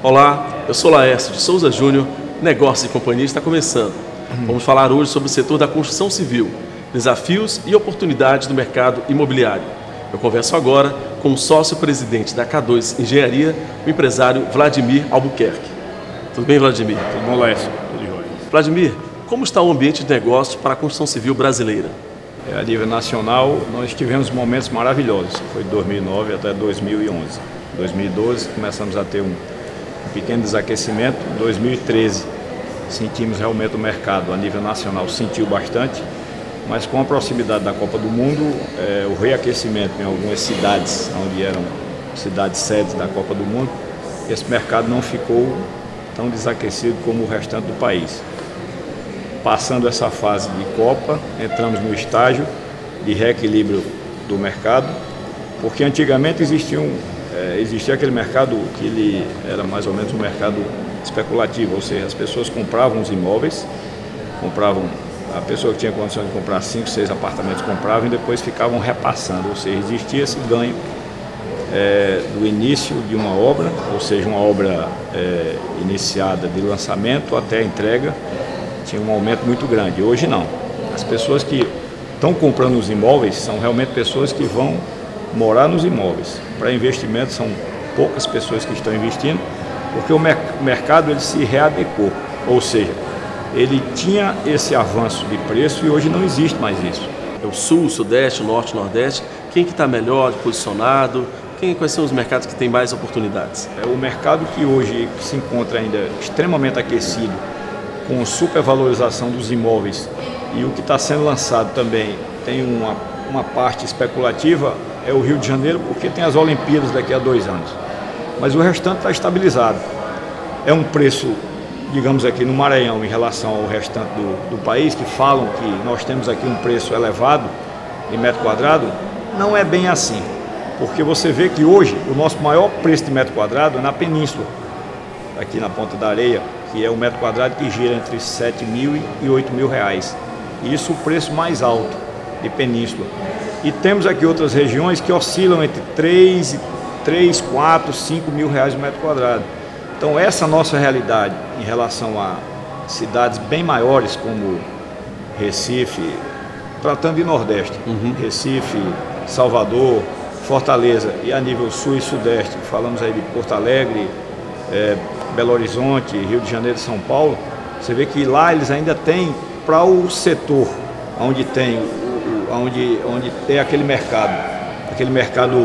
Olá, eu sou Laércio de Souza Júnior, Negócios e Companhia está começando. Vamos falar hoje sobre o setor da construção civil, desafios e oportunidades do mercado imobiliário. Eu converso agora com o sócio-presidente da K2 Engenharia, o empresário Vladimir Albuquerque. Tudo bem, Vladimir? Tudo bom, Laércio? Tudo jóia. Vladimir, como está o ambiente de negócios para a construção civil brasileira? A nível nacional, nós tivemos momentos maravilhosos. Foi de 2009 até 2011. Em 2012, começamos a ter um pequeno desaquecimento. Em 2013, sentimos realmente o mercado a nível nacional, sentiu bastante, mas com a proximidade da Copa do Mundo, o reaquecimento em algumas cidades, onde eram cidades sedes da Copa do Mundo, esse mercado não ficou tão desaquecido como o restante do país. Passando essa fase de Copa, entramos no estágio de reequilíbrio do mercado, porque antigamente existia aquele mercado que ele era mais ou menos um mercado especulativo, ou seja, as pessoas compravam os imóveis, a pessoa que tinha condição de comprar 5, 6 apartamentos comprava e depois ficavam repassando, ou seja, existia esse ganho do início de uma obra, ou seja, uma obra iniciada de lançamento até a entrega, tinha um aumento muito grande. Hoje não. As pessoas que estão comprando os imóveis são realmente pessoas que vão morar nos imóveis. Para investimento são poucas pessoas que estão investindo, porque o mercado ele se readequou, ou seja, ele tinha esse avanço de preço e hoje não existe mais isso. O Sul, o Sudeste, o Norte, o Nordeste, quem que está melhor posicionado? Quais são os mercados que têm mais oportunidades? O mercado que hoje se encontra ainda extremamente aquecido, com supervalorização dos imóveis, e o que está sendo lançado também tem uma parte especulativa, é o Rio de Janeiro, porque tem as Olimpíadas daqui a 2 anos. Mas o restante está estabilizado. É um preço, digamos aqui no Maranhão, em relação ao restante do país, que falam que nós temos aqui um preço elevado em metro quadrado, não é bem assim. Porque você vê que hoje o nosso maior preço de metro quadrado é na Península, aqui na Ponta da Areia, que é um metro quadrado que gira entre R$7.000 e R$8.000. Isso o preço mais alto de Península. E temos aqui outras regiões que oscilam entre R$3, 4, 5 mil reais o metro quadrado. Então essa nossa realidade em relação a cidades bem maiores como Recife, tratando de Nordeste, Recife, Salvador, Fortaleza e a nível Sul e Sudeste, falamos aí de Porto Alegre, Belo Horizonte, Rio de Janeiro e São Paulo, você vê que lá eles ainda têm, para o setor onde tem aquele mercado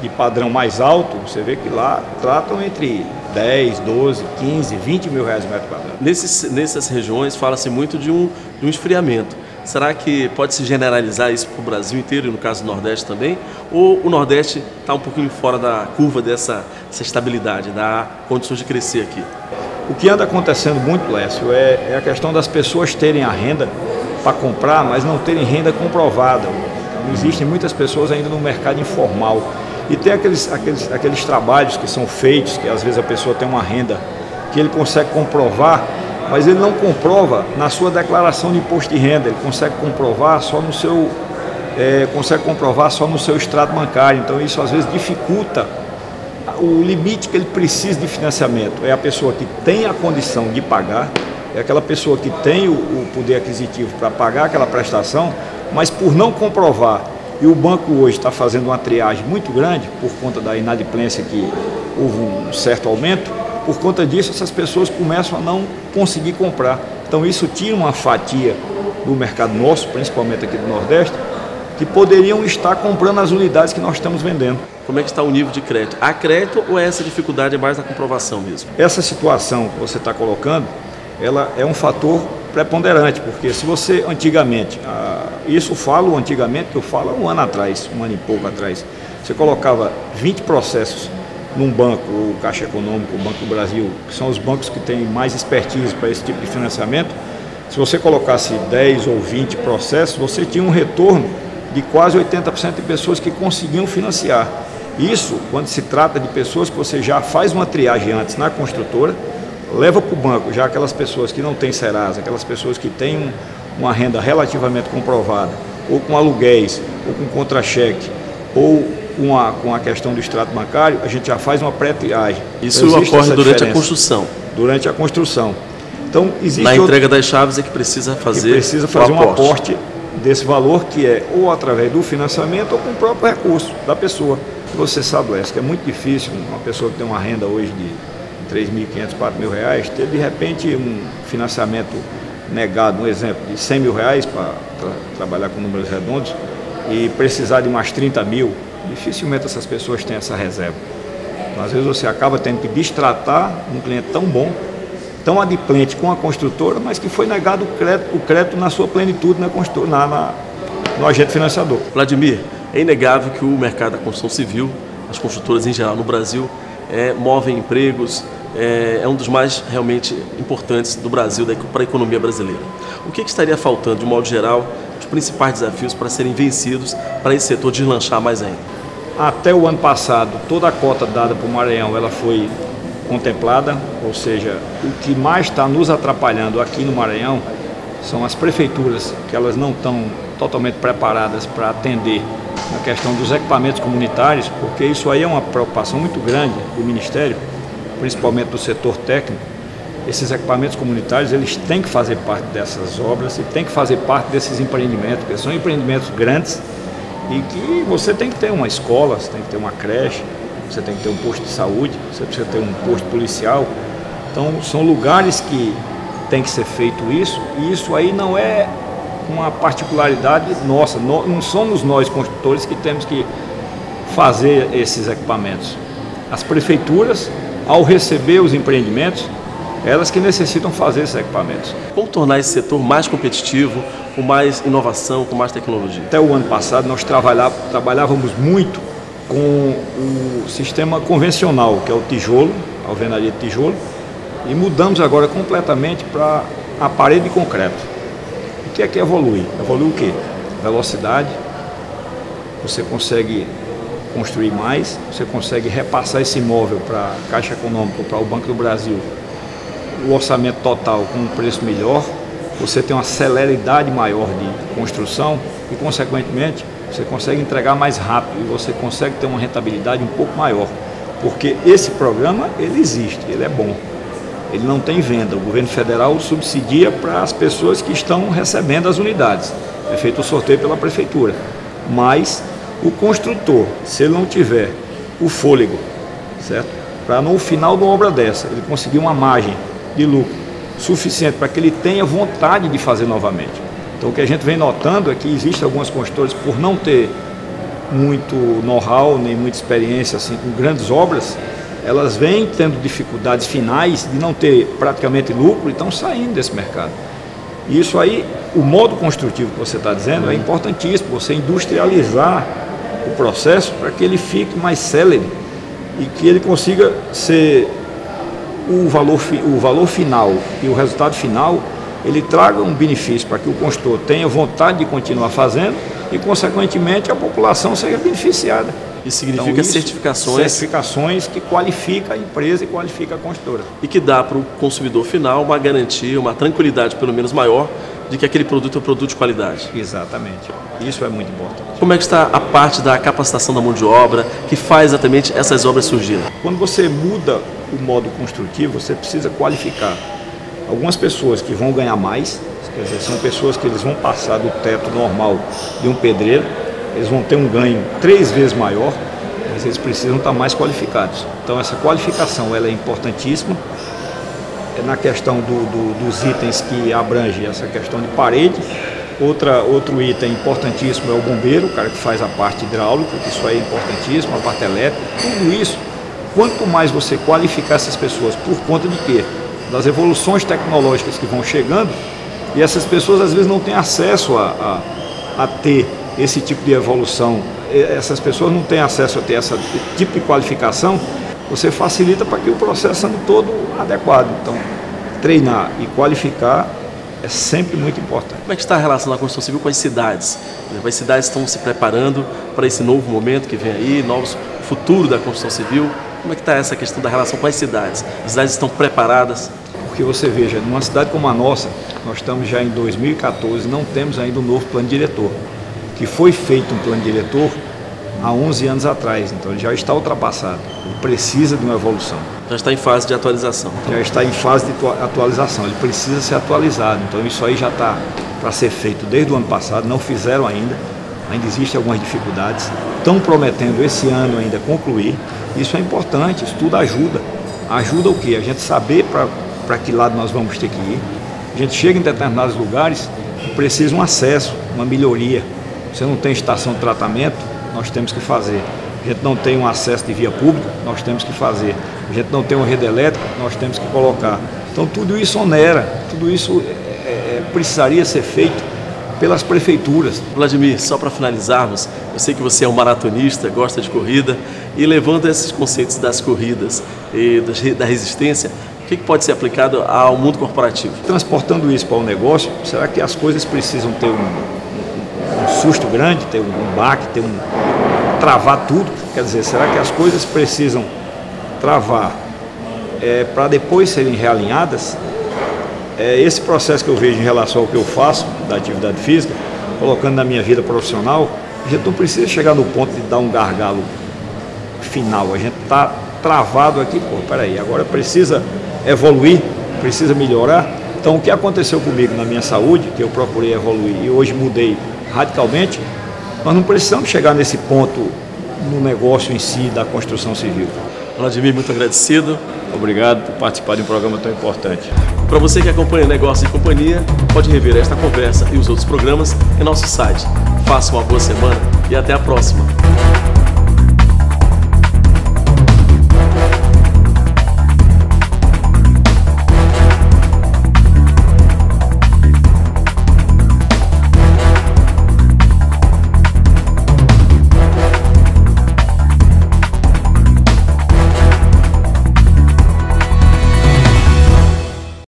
de padrão mais alto, você vê que lá tratam entre 10, 12, 15, 20 mil reais o metro quadrado. Nessas regiões fala-se muito de um esfriamento. Será que pode se generalizar isso para o Brasil inteiro e no caso do Nordeste também? Ou o Nordeste está um pouquinho fora da curva dessa estabilidade, dá condições de crescer aqui? O que anda acontecendo muito, Lécio, é a questão das pessoas terem a renda para comprar, mas não terem renda comprovada. Então, existem muitas pessoas ainda no mercado informal. E tem aqueles trabalhos que são feitos, que às vezes a pessoa tem uma renda que ele consegue comprovar, mas ele não comprova na sua declaração de imposto de renda, ele consegue comprovar só no seu extrato bancário. Então isso às vezes dificulta o limite que ele precisa de financiamento. É a pessoa que tem a condição de pagar, é aquela pessoa que tem o poder aquisitivo para pagar aquela prestação, mas por não comprovar, e o banco hoje está fazendo uma triagem muito grande por conta da inadimplência, que houve um certo aumento. Por conta disso, essas pessoas começam a não conseguir comprar. Então isso tira uma fatia do mercado nosso, principalmente aqui do Nordeste, que poderiam estar comprando as unidades que nós estamos vendendo. Como é que está o nível de crédito? Há crédito ou essa dificuldade é mais na comprovação mesmo? Essa situação que você está colocando, ela é um fator preponderante, porque se você antigamente, isso eu falo antigamente, que eu falo há um ano atrás, um ano e pouco atrás, você colocava 20 processos num banco, o Caixa Econômico, o Banco do Brasil, que são os bancos que têm mais expertise para esse tipo de financiamento, se você colocasse 10 ou 20 processos, você tinha um retorno de quase 80% de pessoas que conseguiam financiar. Isso, quando se trata de pessoas que você já faz uma triagem antes na construtora, leva para o banco já aquelas pessoas que não têm Serasa, aquelas pessoas que têm uma renda relativamente comprovada, ou com aluguéis, ou com contra-cheque, ou com a questão do extrato bancário, a gente já faz uma pré-triagem. Isso ocorre durante a construção? Durante a construção. Então, existe na entrega das chaves é que precisa fazer um aporte desse valor, que é ou através do financiamento ou com o próprio recurso da pessoa. Você sabe, Lécio, que é muito difícil uma pessoa que tem uma renda hoje de R$3.500, R$4.000, ter de repente um financiamento negado, um exemplo, de R$100.000 para trabalhar com números redondos e precisar de mais 30 mil. Dificilmente essas pessoas têm essa reserva. Então, às vezes você acaba tendo que destratar um cliente tão bom, tão adimplente com a construtora, mas que foi negado o crédito na sua plenitude no agente financiador. Vladimir, é inegável que o mercado da construção civil, as construtoras em geral no Brasil, movem empregos, é um dos mais realmente importantes do Brasil para a economia brasileira. O que estaria faltando, de modo geral, os principais desafios para serem vencidos para esse setor deslanchar mais ainda? Até o ano passado, toda a cota dada para o Maranhão ela foi contemplada, ou seja, o que mais está nos atrapalhando aqui no Maranhão são as prefeituras, que elas não estão totalmente preparadas para atender a questão dos equipamentos comunitários, porque isso aí é uma preocupação muito grande do Ministério, principalmente do setor técnico. Esses equipamentos comunitários, eles têm que fazer parte dessas obras e têm que fazer parte desses empreendimentos, porque são empreendimentos grandes e que você tem que ter uma escola, você tem que ter uma creche, você tem que ter um posto de saúde, você precisa ter um posto policial. Então, são lugares que tem que ser feito isso, e isso aí não é uma particularidade nossa, não somos nós construtores que temos que fazer esses equipamentos. As prefeituras, ao receber os empreendimentos, elas que necessitam fazer esses equipamentos. Como tornar esse setor mais competitivo, com mais inovação, com mais tecnologia? Até o ano passado nós trabalhávamos muito com o sistema convencional, que é o tijolo, a alvenaria de tijolo, e mudamos agora completamente para a parede de concreto. O que é que evolui? Evolui o quê? Velocidade, você consegue construir mais, você consegue repassar esse imóvel para a Caixa Econômica, para o Banco do Brasil, o orçamento total com um preço melhor, você tem uma celeridade maior de construção e, consequentemente, você consegue entregar mais rápido e você consegue ter uma rentabilidade um pouco maior, porque esse programa, ele existe, ele é bom, ele não tem venda, o governo federal subsidia para as pessoas que estão recebendo as unidades, é feito o sorteio pela prefeitura, mas o construtor, se ele não tiver o fôlego, certo? Para no final de uma obra dessa, ele conseguir uma margem de lucro suficiente para que ele tenha vontade de fazer novamente. Então, o que a gente vem notando é que existem algumas construtoras, por não ter muito know-how, nem muita experiência assim, com grandes obras, elas vêm tendo dificuldades finais de não ter praticamente lucro e estão saindo desse mercado. E isso aí, o modo construtivo que você está dizendo, é importantíssimo, você industrializar o processo para que ele fique mais célere e que ele consiga ser o valor final e o resultado final, ele traga um benefício para que o construtor tenha vontade de continuar fazendo e, consequentemente, a população seja beneficiada. Isso significa então, certificações que qualifica a empresa e qualifica a construtora. E que dá para o consumidor final uma garantia, uma tranquilidade pelo menos maior de que aquele produto é um produto de qualidade. Exatamente. Isso é muito importante. Como é que está a parte da capacitação da mão de obra que faz exatamente essas obras surgirem? Quando você muda o modo construtivo, você precisa qualificar algumas pessoas que vão ganhar mais, quer dizer, são pessoas que eles vão passar do teto normal de um pedreiro, eles vão ter um ganho 3 vezes maior, mas eles precisam estar mais qualificados. Então essa qualificação ela é importantíssima. Na questão dos itens que abrange essa questão de parede, outro item importantíssimo é o bombeiro, o cara que faz a parte hidráulica, que isso aí é importantíssimo, a parte elétrica, tudo isso. Quanto mais você qualificar essas pessoas, por conta de quê? Das evoluções tecnológicas que vão chegando, e essas pessoas às vezes não têm acesso a ter esse tipo de evolução, essas pessoas não têm acesso a ter esse tipo de qualificação, você facilita para que o processo seja todo adequado. Então, treinar e qualificar é sempre muito importante. Como é que está a relação da construção civil com as cidades? As cidades estão se preparando para esse novo momento que vem aí, o futuro da construção civil. Como é que está essa questão da relação com as cidades? As cidades estão preparadas? Porque você veja, numa cidade como a nossa, nós estamos já em 2014, não temos ainda um novo plano diretor. Que foi feito um plano diretor há 11 anos atrás, então ele já está ultrapassado, ele precisa de uma evolução. Já está em fase de atualização. Já está em fase de atualização, ele precisa ser atualizado, então isso aí já está para ser feito desde o ano passado, não fizeram ainda existem algumas dificuldades, estão prometendo esse ano ainda concluir, isso é importante, isso tudo ajuda o quê? A gente saber para que lado nós vamos ter que ir, a gente chega em determinados lugares e precisa um acesso, uma melhoria, você não tem estação de tratamento, nós temos que fazer. A gente não tem um acesso de via pública, nós temos que fazer. A gente não tem uma rede elétrica, nós temos que colocar. Então tudo isso onera, tudo isso precisaria ser feito pelas prefeituras. Vladimir, só para finalizarmos, eu sei que você é um maratonista, gosta de corrida, e levando esses conceitos das corridas e da resistência, o que pode ser aplicado ao mundo corporativo? Transportando isso para o negócio, será que as coisas precisam ter um susto grande, ter um baque, travar tudo? Quer dizer, será que as coisas precisam travar para depois serem realinhadas? Esse processo que eu vejo em relação ao que eu faço da atividade física, colocando na minha vida profissional, a gente não precisa chegar no ponto de dar um gargalo final, a gente está travado aqui, peraí, agora precisa evoluir, precisa melhorar. Então o que aconteceu comigo na minha saúde, que eu procurei evoluir e hoje mudei radicalmente, nós não precisamos chegar nesse ponto no negócio em si da construção civil. Vladimir, muito agradecido. Obrigado por participar de um programa tão importante. Para você que acompanha Negócio e Companhia, pode rever esta conversa e os outros programas em nosso site. Faça uma boa semana e até a próxima.